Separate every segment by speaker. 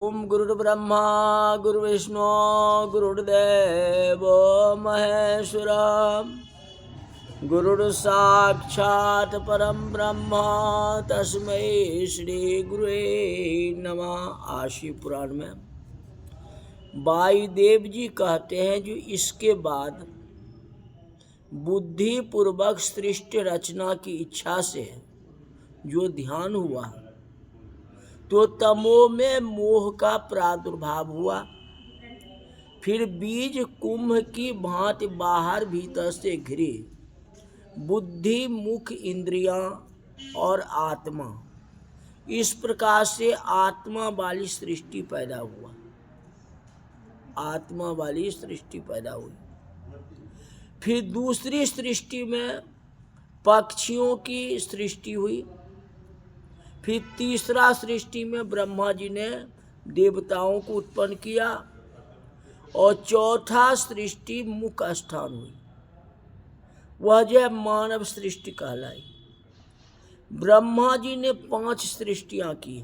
Speaker 1: ओम गुरुर्ब्रह्मा गुरुर्विष्णु गुरुर्देव महेश्वर गुरुर्साक्षात् परम ब्रह्म तस्मै श्री गुरुवे नमः। आशी पुराण में वायुदेव जी कहते हैं जो इसके बाद बुद्धि पूर्वक सृष्टि रचना की इच्छा से जो ध्यान हुआ तो तमो में मोह का प्रादुर्भाव हुआ। फिर बीज कुंभ की भांति बाहर भीतर से घिरे बुद्धि मुख इंद्रियां और आत्मा, इस प्रकार से आत्मा वाली सृष्टि पैदा हुआ। आत्मा वाली सृष्टि पैदा हुई। फिर दूसरी सृष्टि में पक्षियों की सृष्टि हुई। फिर तीसरा सृष्टि में ब्रह्मा जी ने देवताओं को उत्पन्न किया और चौथा सृष्टि मुख स्थान हुई। वह जो मानव सृष्टि कहलाई। ब्रह्मा जी ने 5 सृष्टियां की।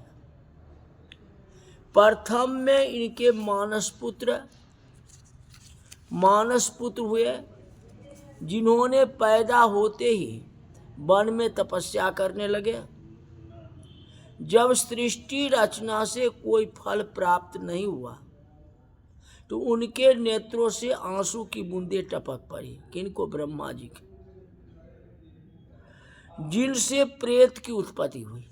Speaker 1: प्रथम में इनके मानस पुत्र हुए, जिन्होंने पैदा होते ही वन में तपस्या करने लगे। जब सृष्टि रचना से कोई फल प्राप्त नहीं हुआ तो उनके नेत्रों से आंसू की बूंदें टपक पड़ी। किनको? ब्रह्मा जी के, जिनसे प्रेत की उत्पत्ति हुई।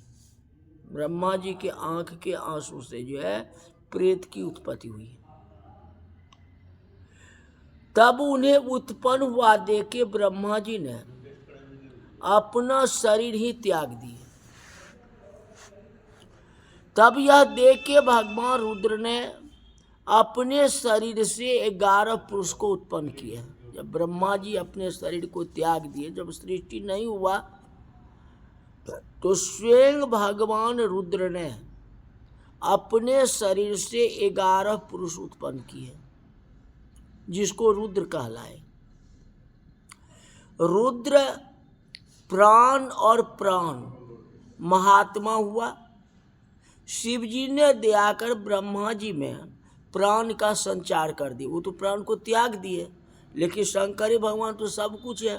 Speaker 1: ब्रह्मा जी के आंख के आंसू से जो है प्रेत की उत्पत्ति हुई। तब उन्हें उत्पन्न हुआ देख के ब्रह्मा जी ने अपना शरीर ही त्याग दिया। तब यह देख के भगवान रुद्र ने अपने शरीर से 11 पुरुष को उत्पन्न किया। जब ब्रह्मा जी अपने शरीर को त्याग दिए, जब सृष्टि नहीं हुआ तो स्वयं भगवान रुद्र ने अपने शरीर से 11 पुरुष उत्पन्न किए, जिसको रुद्र कहलाए। रुद्र प्राण और प्राण महात्मा हुआ। शिव जी ने दया कर ब्रह्मा जी में प्राण का संचार कर दिया। वो तो प्राण को त्याग दिए, लेकिन शंकर भगवान तो सब कुछ है,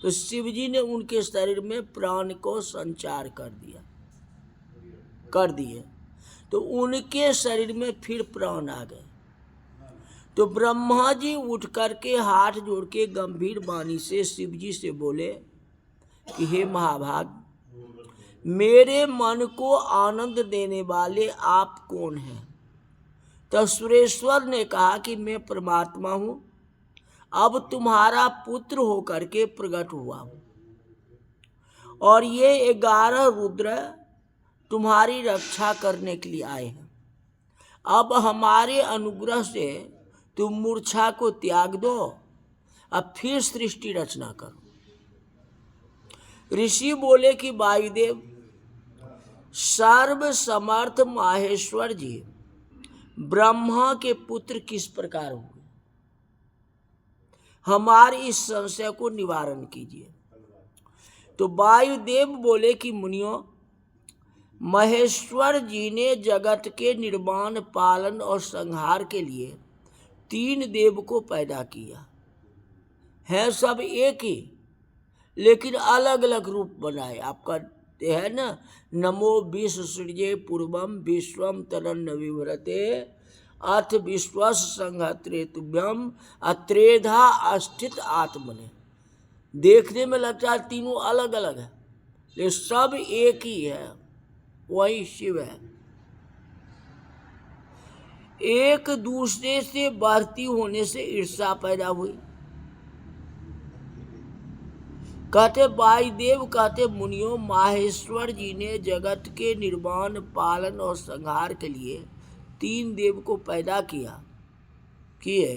Speaker 1: तो शिव जी ने उनके शरीर में प्राण को संचार कर दिए तो उनके शरीर में फिर प्राण आ गए। तो ब्रह्मा जी उठ करके हाथ जोड़ के गंभीर वाणी से शिव जी से बोले कि हे महाभाग, मेरे मन को आनंद देने वाले आप कौन हैं? तो सुरेश्वर ने कहा कि मैं परमात्मा हूं, अब तुम्हारा पुत्र होकर के प्रकट हुआ हूं, और ये 11 रुद्र तुम्हारी रक्षा करने के लिए आए हैं। अब हमारे अनुग्रह से तुम मूर्छा को त्याग दो, अब फिर सृष्टि रचना करो। ऋषि बोले कि वायुदेव, सर्व समर्थ माहेश्वर जी ब्रह्मा के पुत्र किस प्रकार हुए, हमारे इस संशय को निवारण कीजिए। तो वायुदेव बोले कि मुनियों, महेश्वर जी ने जगत के निर्माण, पालन और संहार के लिए 3 देव को पैदा किया है। सब एक ही, लेकिन अलग अलग रूप बनाए। आपका है ना, नमो विश्व सृजे पूर्वम विश्वम तदन्न विभ्रते अथ विश्वस संहत्रे तुभ्यम अत्रेधा अस्थित आत्मने। देखने में लगता है तीनों अलग अलग है, लेकिन सब एक ही है, वही शिव है। एक दूसरे से बढ़ती होने से ईर्ष्या पैदा हुई। कहते वायुदेव कहते मुनियों, माहेश्वर जी ने जगत के निर्माण, पालन और संहार के लिए 3 देव को पैदा किए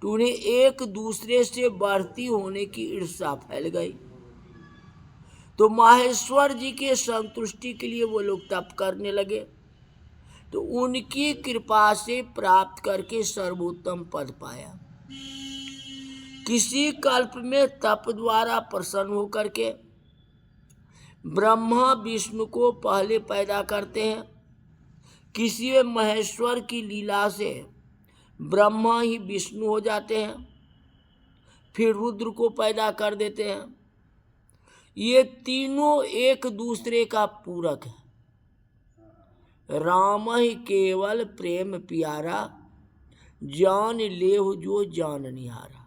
Speaker 1: तो उन्हें एक दूसरे से बढ़ती होने की ईर्ष्या फैल गई। तो माहेश्वर जी के संतुष्टि के लिए वो लोग तप करने लगे, तो उनकी कृपा से प्राप्त करके सर्वोत्तम पद पाया। किसी कल्प में तप द्वारा प्रसन्न होकर के ब्रह्मा विष्णु को पहले पैदा करते हैं, किसी महेश्वर की लीला से ब्रह्मा ही विष्णु हो जाते हैं, फिर रुद्र को पैदा कर देते हैं। ये तीनों एक दूसरे का पूरक है। राम ही केवल प्रेम प्यारा, जान लेहु जो जान निहारा।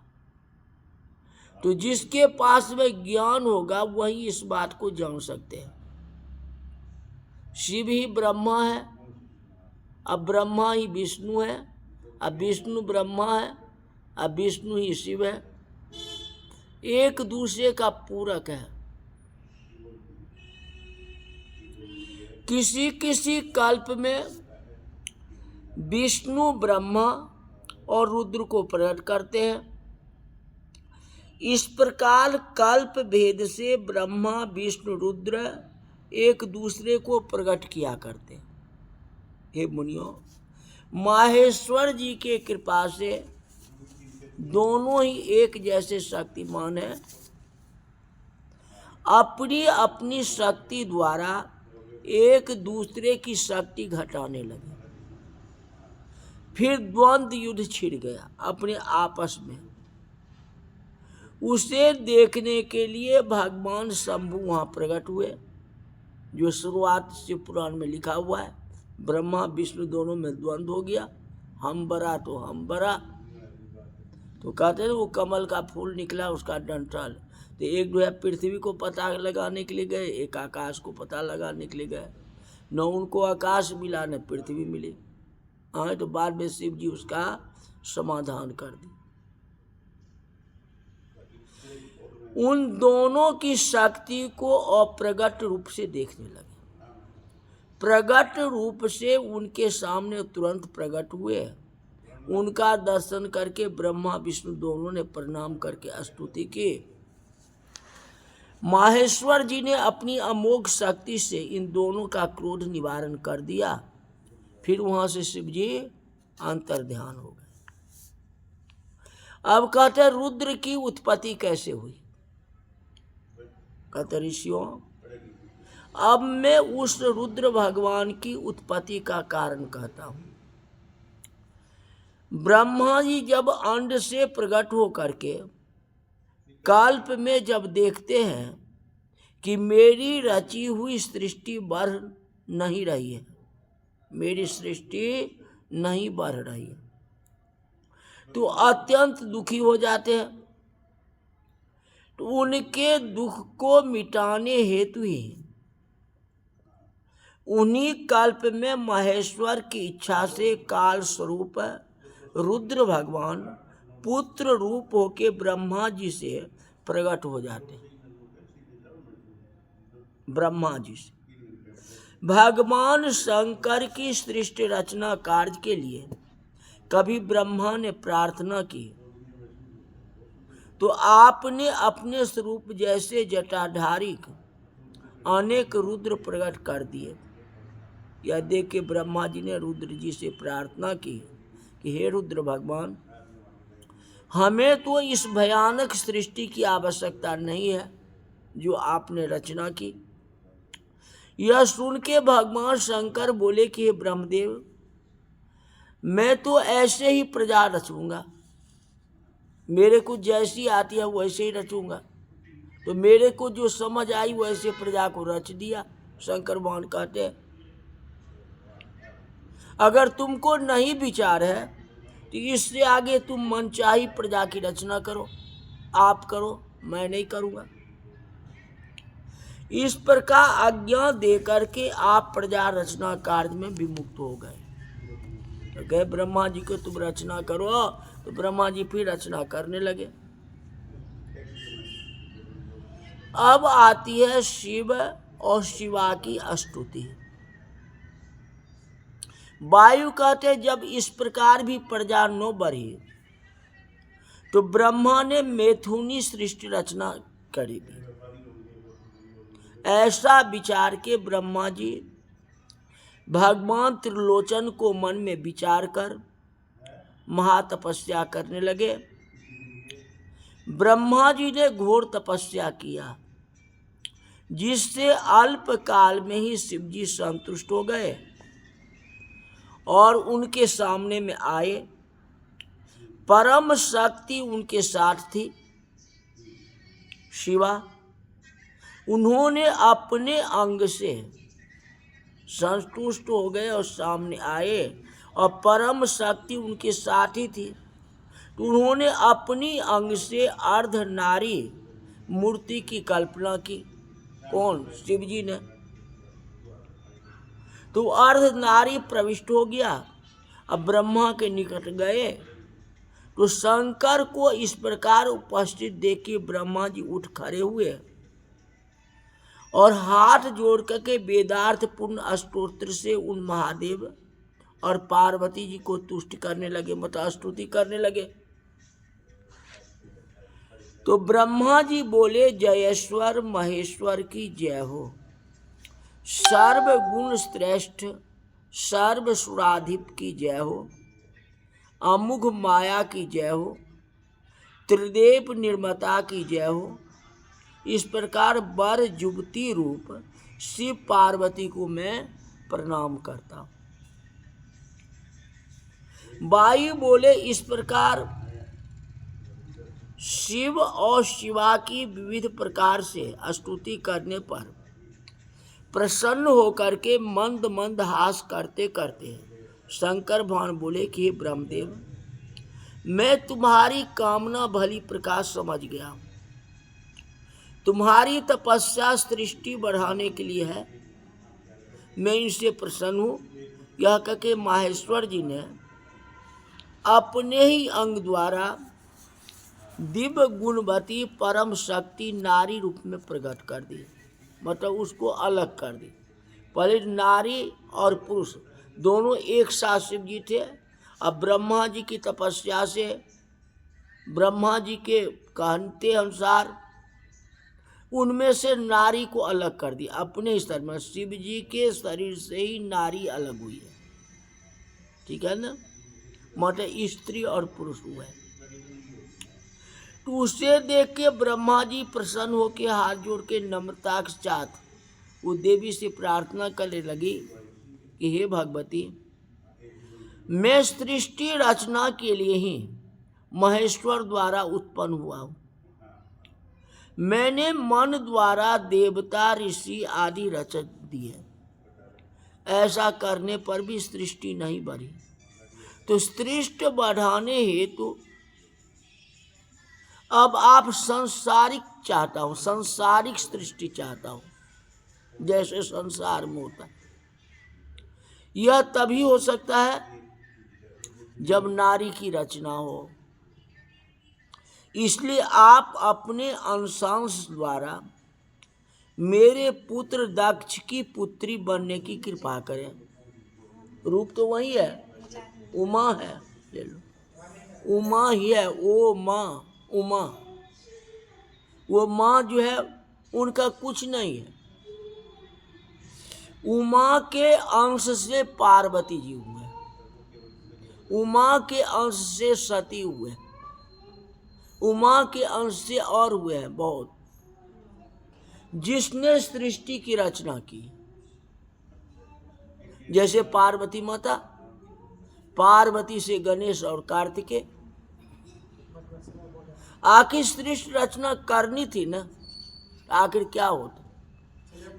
Speaker 1: तो जिसके पास में ज्ञान होगा वही इस बात को जान सकते हैं। शिव ही ब्रह्मा है, अब ब्रह्मा ही विष्णु है, अब विष्णु ब्रह्मा है, अब विष्णु ही शिव है। एक दूसरे का पूरक है। किसी किसी कल्प में विष्णु ब्रह्मा और रुद्र को प्रकट करते हैं। इस प्रकार कल्प भेद से ब्रह्मा विष्णु रुद्र एक दूसरे को प्रकट किया करते हैं। हे मुनियों, माहेश्वर जी के कृपा से दोनों ही एक जैसे शक्तिमान हैं। अपनी अपनी शक्ति द्वारा एक दूसरे की शक्ति घटाने लगे। फिर द्वंद्व युद्ध छिड़ गया अपने आपस में। उसे देखने के लिए भगवान शंभु वहाँ प्रकट हुए, जो शुरुआत से पुराण में लिखा हुआ है। ब्रह्मा विष्णु दोनों में द्वंद्व हो गया, हम बरा तो हम बरा। तो कहते हैं वो कमल का फूल निकला उसका डंठल। तो एक जो है पृथ्वी को पता लगाने के लिए गए, एक आकाश को पता लगाने के लिए गए। न उनको आकाश मिला न पृथ्वी मिली। हाँ, तो बाद में शिव जी उसका समाधान कर दी। उन दोनों की शक्ति को अप्रगट रूप से देखने लगे। प्रगट रूप से उनके सामने तुरंत प्रकट हुए। उनका दर्शन करके ब्रह्मा विष्णु दोनों ने प्रणाम करके स्तुति की। माहेश्वर जी ने अपनी अमोघ शक्ति से इन दोनों का क्रोध निवारण कर दिया। फिर वहां से शिव जी अंतर ध्यान हो गए। अब कहते हैं रुद्र की उत्पत्ति कैसे हुई। कहते ऋषियों, अब मैं उस रुद्र भगवान की उत्पत्ति का कारण कहता हूं। ब्रह्मा जी जब अंड से प्रकट हो करके कल्प में जब देखते हैं कि मेरी रची हुई सृष्टि बढ़ नहीं रही है, मेरी सृष्टि नहीं बढ़ रही है, तो अत्यंत दुखी हो जाते हैं। तो उनके दुख को मिटाने हेतु ही उन्हीं कल्प में महेश्वर की इच्छा से काल स्वरूप रुद्र भगवान पुत्र रूप होके ब्रह्मा जी से प्रकट हो जाते हैं। ब्रह्मा जी से भगवान शंकर की सृष्टि रचना कार्य के लिए कभी ब्रह्मा ने प्रार्थना की तो आपने अपने स्वरूप जैसे जटाधारी अनेक रुद्र प्रकट कर दिए। यह देख के ब्रह्मा जी ने रुद्र जी से प्रार्थना की कि हे रुद्र भगवान, हमें तो इस भयानक सृष्टि की आवश्यकता नहीं है जो आपने रचना की। यह सुन के भगवान शंकर बोले कि हे ब्रह्मदेव, मैं तो ऐसे ही प्रजा रचूंगा, मेरे को जैसी आती है वैसे ही रचूंगा। तो मेरे को जो समझ आई वैसे प्रजा को रच दिया। शंकर भगवान कहते हैं अगर तुमको नहीं विचार है तो इससे आगे तुम मनचाही प्रजा की रचना करो, आप करो, मैं नहीं करूंगा। इस प्रकार आज्ञा दे करके आप प्रजा रचना कार्य में विमुक्त हो गए। तो कहे ब्रह्मा जी को तुम रचना करो, तो ब्रह्मा जी फिर रचना करने लगे। अब आती है शिव और शिवा की स्तुति। वायु कहते जब इस प्रकार भी प्रजा न बढ़ी तो ब्रह्मा ने मैथुनी सृष्टि रचना करी थी। ऐसा विचार के ब्रह्मा जी भगवान त्रिलोचन को मन में विचार कर महातपस्या करने लगे। ब्रह्मा जी ने घोर तपस्या किया जिससे अल्प काल में ही शिव जी संतुष्ट हो गए और उनके सामने में आए। परम शक्ति उनके साथ थी, शिवा। उन्होंने अपने अंग से संतुष्ट हो गए और सामने आए, और परम शक्ति उनके साथ ही थी। तो उन्होंने अपनी अंग से अर्ध नारी मूर्ति की कल्पना की। कौन? शिव जी ने। तो अर्ध नारी प्रविष्ट हो गया। अब ब्रह्मा के निकट गए तो शंकर को इस प्रकार उपस्थित देख के ब्रह्मा जी उठ खड़े हुए और हाथ जोड़ करके वेदार्थ पूर्ण स्तोत्र से उन महादेव और पार्वती जी को तुष्ट करने लगे, मतलब स्तुति करने लगे। तो ब्रह्मा जी बोले, जयेश्वर महेश्वर की जय हो, सर्व गुण श्रेष्ठ सर्व सुराधिप की जय हो, अमुघ माया की जय हो, त्रिदेव निर्मता की जय हो। इस प्रकार वर युवती रूप शिव पार्वती को मैं प्रणाम करता हूँ। वायु बोले, इस प्रकार शिव और शिवा की विविध प्रकार से स्तुति करने पर प्रसन्न होकर के मंद मंद हास करते करते शंकर भगवान बोले कि हे ब्रह्मदेव, मैं तुम्हारी कामना भली प्रकार समझ गया हूं। तुम्हारी तपस्या सृष्टि बढ़ाने के लिए है, मैं इनसे प्रसन्न हूं। यह कहके माहेश्वर जी ने अपने ही अंग द्वारा दिव्य गुणवती परम शक्ति नारी रूप में प्रकट कर दी, मतलब उसको अलग कर दी। पहले नारी और पुरुष दोनों एक साथ शिव जी थे। अब ब्रह्मा जी की तपस्या से, ब्रह्मा जी के कहते अनुसार उनमें से नारी को अलग कर दी अपने स्तर में। शिव जी के शरीर से ही नारी अलग हुई है, ठीक है ना, मतलब स्त्री और पुरुष हुए। तो उसे देख के ब्रह्मा जी प्रसन्न होकर हाथ जोड़ के नम्रता के साथ वो देवी से प्रार्थना करने लगी कि हे भगवती, मैं सृष्टि रचना के लिए ही महेश्वर द्वारा उत्पन्न हुआ हूँ। मैंने मन द्वारा देवता ऋषि आदि रच दिए, ऐसा करने पर भी सृष्टि नहीं बढ़ी। तो सृष्टि बढ़ाने हेतु अब आप संसारिक चाहता हूं, संसारिक सृष्टि चाहता हूं, जैसे संसार में होता है। यह तभी हो सकता है जब नारी की रचना हो। इसलिए आप अपने अंशांश द्वारा मेरे पुत्र दक्ष की पुत्री बनने की कृपा करें। रूप तो वही है, उमा है, ले लो, उमा ही है, ओ माँ, उमा। वो माँ जो है उनका कुछ नहीं है। उमा के अंश से पार्वती जी हुए, उमा के अंश से सती हुए, उमा के अंश से और हुए हैं बहुत, जिसने सृष्टि की रचना की। जैसे पार्वती माता, पार्वती से गणेश और कार्तिकेय। आखिर सृष्टि रचना करनी थी ना, आखिर क्या होता।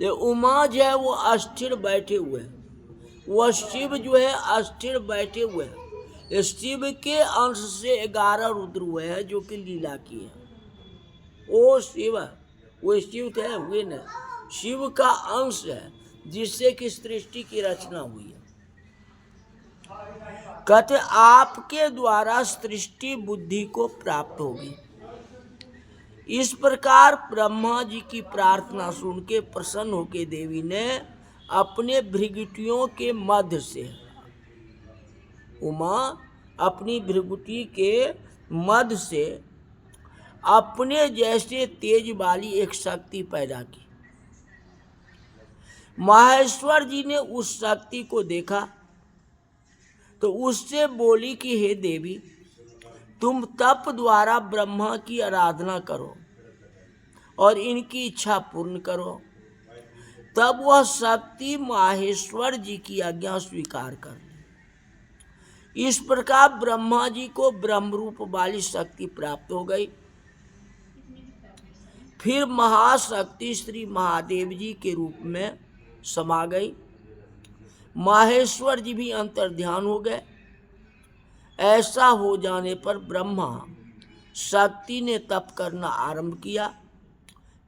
Speaker 1: ये उमा जो है वो अस्थिर बैठे हुए हैं, वह शिव जो है अस्थिर बैठे हुए हैं। ये शिव के अंश से 11 रुद्र हुए हैं जो कि लीला की है। वो शिव, वो शिव थे हुए न, शिव का अंश है जिससे कि सृष्टि की रचना हुई है। कहते आपके द्वारा सृष्टि बुद्धि को प्राप्त होगी। इस प्रकार ब्रह्मा जी की प्रार्थना सुन के प्रसन्न होकर देवी ने अपने भृगुटियों के मध्य से, उमा अपनी भृगुटी के मध्य से अपने जैसे तेज वाली एक शक्ति पैदा की। माहेश्वर जी ने उस शक्ति को देखा तो उससे बोली कि हे देवी, तुम तप द्वारा ब्रह्मा की आराधना करो और इनकी इच्छा पूर्ण करो। तब वह शक्ति माहेश्वर जी की आज्ञा स्वीकार कर ली। इस प्रकार ब्रह्मा जी को ब्रह्म रूप वाली शक्ति प्राप्त हो गई। फिर महाशक्ति श्री महादेव जी के रूप में समा गई। माहेश्वर जी भी अंतर्ध्यान हो गए। ऐसा हो जाने पर ब्रह्मा शक्ति ने तप करना आरंभ किया।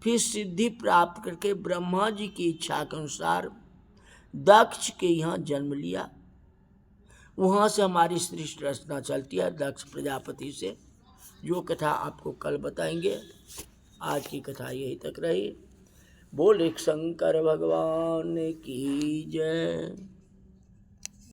Speaker 1: फिर सिद्धि प्राप्त करके ब्रह्मा जी की इच्छा के अनुसार दक्ष के यहाँ जन्म लिया। वहाँ से हमारी सृष्टि रचना चलती है दक्ष प्रजापति से, जो कथा आपको कल बताएंगे। आज की कथा यही तक रही। बोले शंकर भगवान की जय।